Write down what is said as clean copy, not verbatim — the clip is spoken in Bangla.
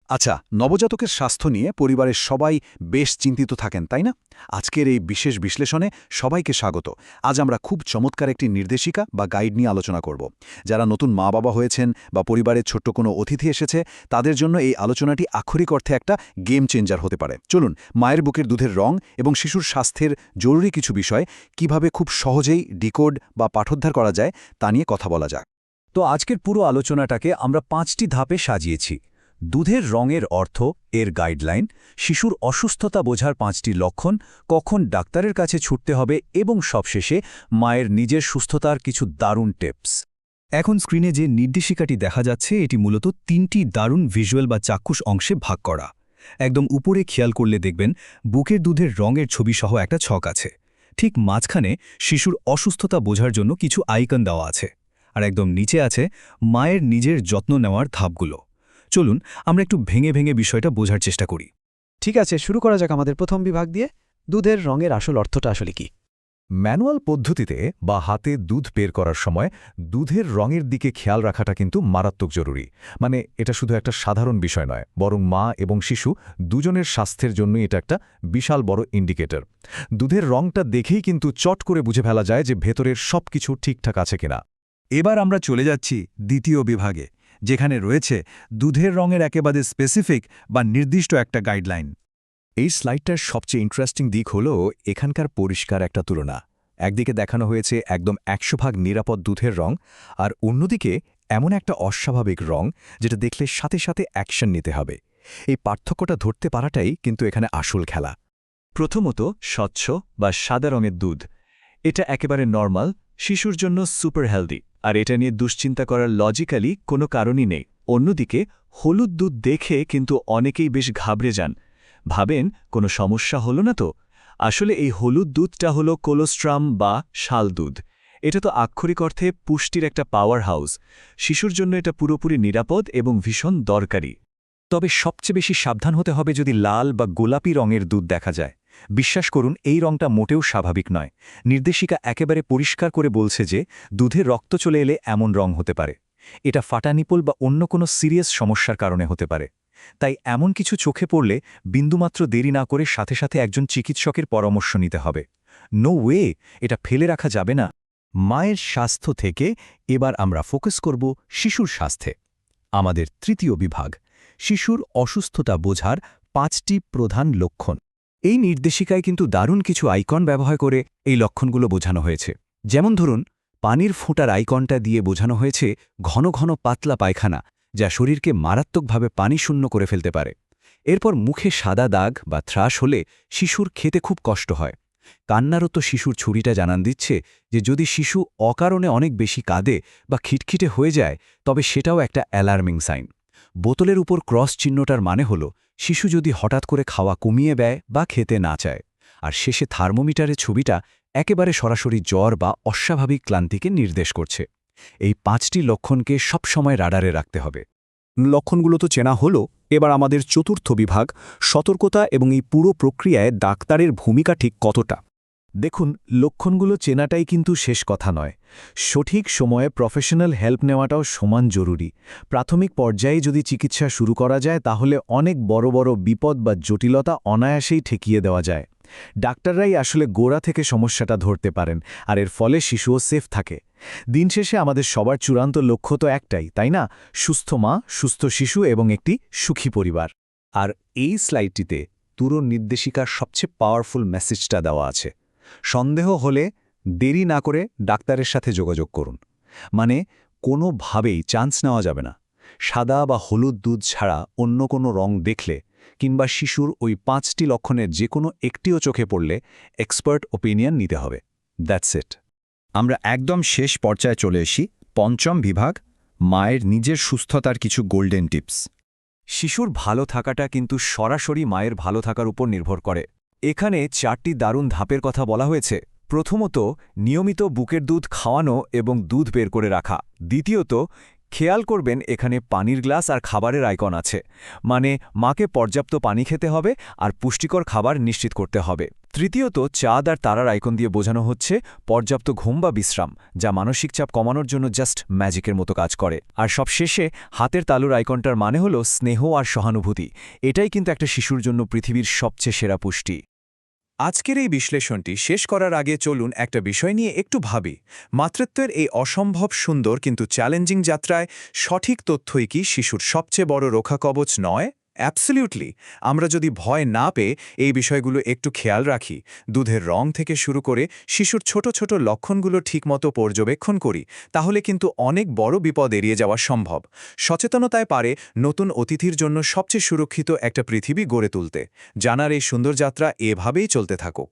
আচ্ছা, নবজাতকের স্বাস্থ্য নিয়ে পরিবারের সবাই বেশ চিন্তিত থাকেন, তাই না? আজকের এই বিশেষ বিশ্লেষণে সবাইকে স্বাগত। আজ আমরা খুব চমৎকার একটি নির্দেশিকা বা গাইড নিয়ে আলোচনা করব। যারা নতুন মা-বাবা হয়েছেন বা পরিবারের ছোট্ট কোনো অতিথি এসেছে, তাদের জন্য এই আলোচনাটি আক্ষরিক অর্থে একটা গেম চেঞ্জার হতে পারে। চলুন, মায়ের বুকের দুধের রং এবং শিশুর স্বাস্থ্যের জরুরি কিছু বিষয় কিভাবে খুব সহজেই ডিকোড বা পাঠোদ্ধার করা যায় তা নিয়ে কথা বলা যাক। তো আজকের পুরো আলোচনাটাকে আমরা 5টি ধাপে সাজিয়েছি। দুধের রঙের অর্থ, এর গাইডলাইন, শিশুর অসুস্থতা বোঝার 5টি লক্ষণ, কখন ডাক্তারের কাছে ছুটতে হবে এবং সবশেষে মায়ের নিজের সুস্থতার কিছু দারুণ টিপস। এখন স্ক্রিনে যে নির্দেশিকাটি দেখা যাচ্ছে এটি মূলত 3টি দারুণ ভিজুয়াল বা চাক্ষুষ অংশে ভাগ করা। একদম উপরে খেয়াল করলে দেখবেন বুকের দুধের রঙের ছবিসহ একটা ছক আছে। ঠিক মাঝখানে শিশুর অসুস্থতা বোঝার জন্য কিছু আইকন দেওয়া আছে। আর একদম নিচে আছে মায়ের নিজের যত্ন নেওয়ার ধাপগুলো। চলুন আমরা একটু ভেঙে ভেঙে বিষয়টা বোঝার চেষ্টা করি। ঠিক আছে, শুরু করা যাক আমাদের প্রথম বিভাগ দিয়ে। দুধের রঙের আসল অর্থটা আসলে কি? ম্যানুয়াল পদ্ধতিতে বা হাতে দুধ বের করার সময় দুধের রঙের দিকে খেয়াল রাখাটা কিন্তু মারাত্মক জরুরি। মানে এটা শুধু একটা সাধারণ বিষয় নয়, বরং মা এবং শিশু দুজনের স্বাস্থ্যের জন্যই এটা একটা বিশাল বড় ইন্ডিকেটর। দুধের রঙটা দেখেই কিন্তু চট করে বুঝে ফেলা যায় যে ভেতরের সবকিছু ঠিকঠাক আছে কিনা। এবার আমরা চলে যাচ্ছি দ্বিতীয় বিভাগে, যেখানে রয়েছে দুধের রঙের একেবারে স্পেসিফিক বা নির্দিষ্ট একটা গাইডলাইন। এই স্লাইডটার সবচেয়ে ইন্টারেস্টিং দিক হল এখানকার পরিষ্কার একটা তুলনা। একদিকে দেখানো হয়েছে একদম 100% নিরাপদ দুধের রং, আর অন্যদিকে এমন একটা অস্বাভাবিক রং যেটা দেখলে সাথে সাথে অ্যাকশন নিতে হবে। এই পার্থক্যটা ধরতে পারাটাই কিন্তু এখানে আসল খেলা। প্রথমত, স্বচ্ছ বা সাদা রঙের দুধ। এটা একেবারে নর্মাল, শিশুর জন্য সুপার হেলদি, আর এটা নিয়ে দুশ্চিন্তা করার লজিক্যালি কোনো কারণই নেই। অন্যদিকে হলুদ দুধ দেখে কিন্তু অনেকেই বেশ ঘাবড়ে যান, ভাবেন কোনো সমস্যা হলো না তো। আসলে এই হলুদ দুধটা হলো কোলোস্ট্রাম বা শাল দুধ। এটা তো আক্ষরিক অর্থে পুষ্টির একটা পাওয়ার হাউস। শিশুর জন্য এটা পুরোপুরি নিরাপদ এবং ভীষণ দরকারি। তবে সবচেয়ে বেশি সাবধান হতে হবে যদি লাল বা গোলাপি রঙের দুধ দেখা যায়। বিশ্বাস করুন, এই রঙটা মোটেও স্বাভাবিক নয়। নির্দেশিকা একেবারে পরিষ্কার করে বলছে যে দুধে রক্ত চলে এলে এমন রং হতে পারে। এটা ফাটা নিপল বা অন্য কোনো সিরিয়াস সমস্যার কারণে হতে পারে। তাই এমন কিছু চোখে পড়লে বিন্দুমাত্র দেরি না করে সাথে সাথে একজন চিকিৎসকের পরামর্শ নিতে হবে। নো ওয়ে, এটা ফেলে রাখা যাবে না। মায়ের স্বাস্থ্য থেকে এবার আমরা ফোকাস করব শিশুর স্বাস্থ্যে। আমাদের তৃতীয় বিভাগ, শিশুর অসুস্থতা বোঝার 5টি প্রধান লক্ষণ। এই নির্দেশিকায় কিন্তু দারুণ কিছু আইকন ব্যবহার করে এই লক্ষণগুলো বোঝানো হয়েছে। যেমন ধরুন, পানির ফোঁটার আইকনটা দিয়ে বোঝানো হয়েছে ঘন ঘন পাতলা পায়খানা, যা শরীরকে মারাত্মকভাবে পানি শূন্য করে ফেলতে পারে। এরপর মুখে সাদা দাগ বা থ্রাশ হলে শিশুর খেতে খুব কষ্ট হয়। কান্নারত শিশুর ছুরিটা জানান দিচ্ছে যে যদি শিশু অকারণে অনেক বেশি কাঁদে বা খিটখিটে হয়ে যায়, তবে সেটাও একটা অ্যালার্মিং সাইন। বোতলের উপর ক্রস চিহ্নটার মানে হল শিশু যদি হঠাৎ করে খাওয়া কমিয়ে দেয় বা খেতে না চায়। আর শেষে থার্মোমিটারের ছবিটা একেবারে সরাসরি জ্বর বা অস্বাভাবিক ক্লান্তিকে নির্দেশ করছে। এই 5টি লক্ষণকে সবসময় রাডারে রাখতে হবে। লক্ষণগুলো তো চেনা হলো, এবার আমাদের চতুর্থ বিভাগ, সতর্কতা এবং এই পুরো প্রক্রিয়ায় ডাক্তারের ভূমিকা ঠিক কতটা। দেখুন, লক্ষণগুলো চেনাটাই কিন্তু শেষ কথা নয়। সঠিক সময়ে প্রফেশনাল হেল্প নেওয়াটাও সমান জরুরি। প্রাথমিক পর্যায়ে যদি চিকিৎসা শুরু করা যায়, তাহলে অনেক বড় বড় বিপদ বা জটিলতা অনায়াসেই ঠেকিয়ে দেওয়া যায়। ডাক্তাররাই আসলে গোড়া থেকে সমস্যাটা ধরতে পারেন, আর এর ফলে শিশুও সেফ থাকে। দিন শেষে আমাদের সবার চূড়ান্ত লক্ষ্য তো একটাই, তাই না? সুস্থ মা, সুস্থ শিশু এবং একটি সুখী পরিবার। আর এই স্লাইডটিতে পুরো নির্দেশিকার সবচেয়ে পাওয়ারফুল মেসেজটা দেওয়া আছে। সন্দেহ হলে দেরি না করে ডাক্তারের সাথে যোগাযোগ করুন। মানে কোনোভাবেই চান্স নেওয়া যাবে না। সাদা বা হলুদ দুধ ছাড়া অন্য কোনো রং দেখলে কিংবা শিশুর ওই 5টি লক্ষণের যে কোনো একটিও চোখে পড়লে এক্সপার্ট ওপিনিয়ন নিতে হবে। That's it. আমরা একদম শেষ পর্যায়ে চলে এসি, পঞ্চম বিভাগ, মায়ের নিজের সুস্থতার কিছু গোল্ডেন টিপস। শিশুর ভালো থাকাটা কিন্তু সরাসরি মায়ের ভালো থাকার উপর নির্ভর করে। এখানে 4টি দারুণ ধাপের কথা বলা হয়েছে। প্রথমত, নিয়মিত বুকের দুধ খাওয়ানো এবং দুধ বের করে রাখা। দ্বিতীয়ত, খেয়াল করবেন এখানে পানির গ্লাস আর খাবারের আইকন আছে, মানে মাকে পর্যাপ্ত পানি খেতে হবে আর পুষ্টিকর খাবার নিশ্চিত করতে হবে। তৃতীয়ত, চাঁদ আর তারার আইকন দিয়ে বোঝানো হচ্ছে পর্যাপ্ত ঘুম বা বিশ্রাম, যা মানসিক চাপ কমানোর জন্য জাস্ট ম্যাজিকের মতো কাজ করে। আর সবশেষে হাতের তালুর আইকনটার মানে হলো স্নেহ আর সহানুভূতি। এটাই কিন্তু একটা শিশুর জন্য পৃথিবীর সবচেয়ে সেরা পুষ্টি। আজকের এই বিশ্লেষণটি শেষ করার আগে চলুন একটা বিষয় নিয়ে একটু ভাবি। মাতৃত্বের এই অসম্ভব সুন্দর কিন্তু চ্যালেঞ্জিং যাত্রায় সঠিক তথ্যই কি শিশুর সবচেয়ে বড় রক্ষাকবচ নয়? অ্যাবসলিউটলি। আমরা যদি ভয় না পেয়ে এই বিষয়গুলো একটু খেয়াল রাখি, দুধের রং থেকে শুরু করে শিশুর ছোট ছোট লক্ষণগুলো ঠিকমতো পর্যবেক্ষণ করি, তাহলে কিন্তু অনেক বড় বিপদ এড়িয়ে যাওয়া সম্ভব। সচেতনতায় পারে নতুন অতিথির জন্য সবচেয়ে সুরক্ষিত একটা পৃথিবী গড়ে তুলতে। জানার এই সুন্দর যাত্রা এভাবেই চলতে থাকুক।